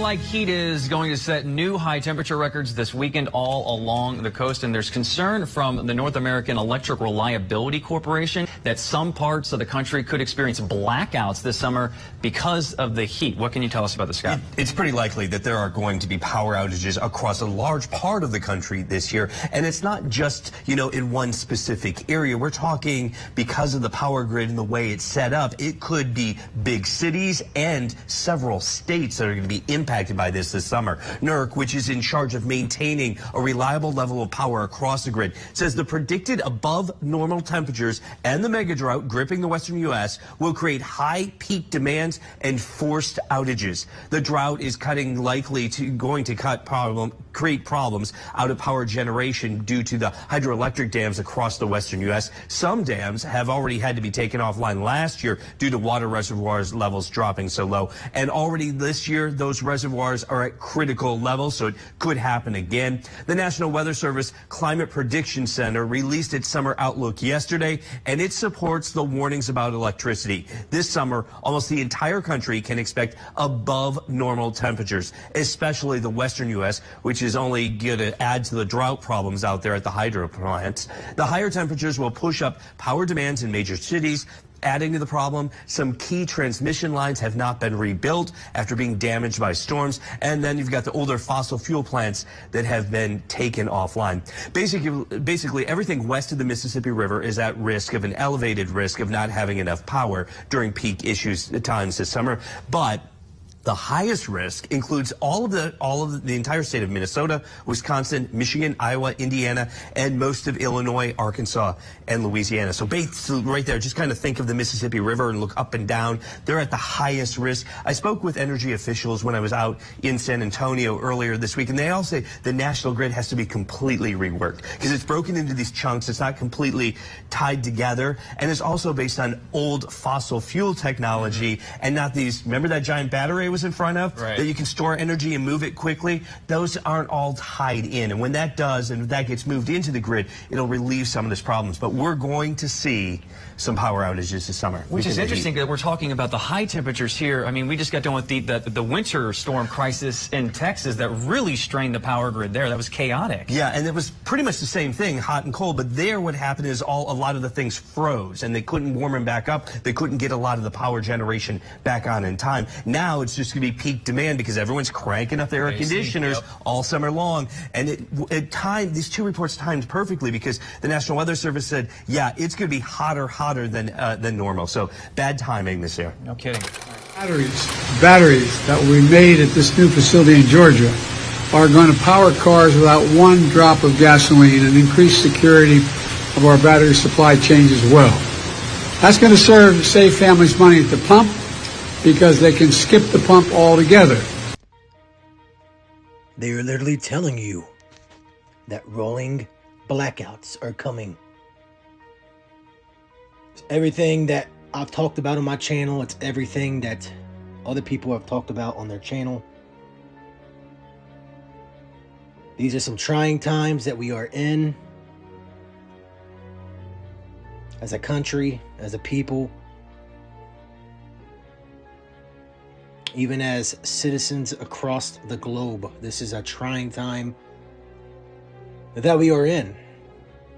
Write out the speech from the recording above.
Like heat is going to set new high temperature records this weekend all along the coast, and there's concern from the North American Electric Reliability Corporation that some parts of the country could experience blackouts this summer because of the heat. What can you tell us about this, Scott? It's pretty likely that there are going to be power outages across a large part of the country this year, and it's not just, in one specific area. We're talking because of the power grid and the way it's set up, it could be big cities and several states that are going to be impacted by this summer. NERC, which is in charge of maintaining a reliable level of power across the grid, says the predicted above normal temperatures and the mega drought gripping the western U.S. will create high peak demands and forced outages. The drought is going to create problems out of power generation due to the hydroelectric dams across the western U.S. Some dams have already had to be taken offline last year due to water reservoirs levels dropping so low. And already this year, those reservoirs are at critical levels, so it could happen again. The National Weather Service Climate Prediction Center released its summer outlook yesterday, and it supports the warnings about electricity. This summer, almost the entire country can expect above normal temperatures, especially the western U.S., which is only going to add to the drought problems out there at the hydro plants. The higher temperatures will push up power demands in major cities. Adding to the problem, some key transmission lines have not been rebuilt after being damaged by storms. And then you've got the older fossil fuel plants that have been taken offline. Basically, everything west of the Mississippi River is at risk of an elevated risk of not having enough power during peak times this summer. But the highest risk includes all of the entire state of Minnesota, Wisconsin, Michigan, Iowa, Indiana, and most of Illinois, Arkansas, and Louisiana. So basically right there, just kind of think of the Mississippi River and look up and down. They're at the highest risk. I spoke with energy officials when I was out in San Antonio earlier this week, and they all say the national grid has to be completely reworked because it's broken into these chunks. It's not completely tied together, and it's also based on old fossil fuel technology and not these. Remember that giant battery was in front of that you can store energy and move it quickly? Those aren't all tied in, and when that does and that gets moved into the grid, it'll relieve some of these problems. But we're going to see some power outages this summer. Which is interesting that we're talking about the high temperatures here. I mean, we just got done with the winter storm crisis in Texas that really strained the power grid there. That was chaotic. Yeah, and it was pretty much the same thing, hot and cold. But there what happened is a lot of the things froze, and they couldn't warm them back up. They couldn't get a lot of the power generation back on in time. Now it's just going to be peak demand because everyone's cranking up their air conditioners all summer long. And these two reports timed perfectly because the National Weather Service said, yeah, it's going to be hotter than normal. So bad timing this year. No kidding. Batteries that will be made at this new facility in Georgia are going to power cars without one drop of gasoline and increase security of our battery supply chains as well. That's going to serve to save families money at the pump because they can skip the pump altogether. They are literally telling you that rolling blackouts are coming. It's everything that I've talked about on my channel. It's everything that other people have talked about on their channel. These are some trying times that we are in as a country, as a people, even as citizens across the globe. This is a trying time that we are in.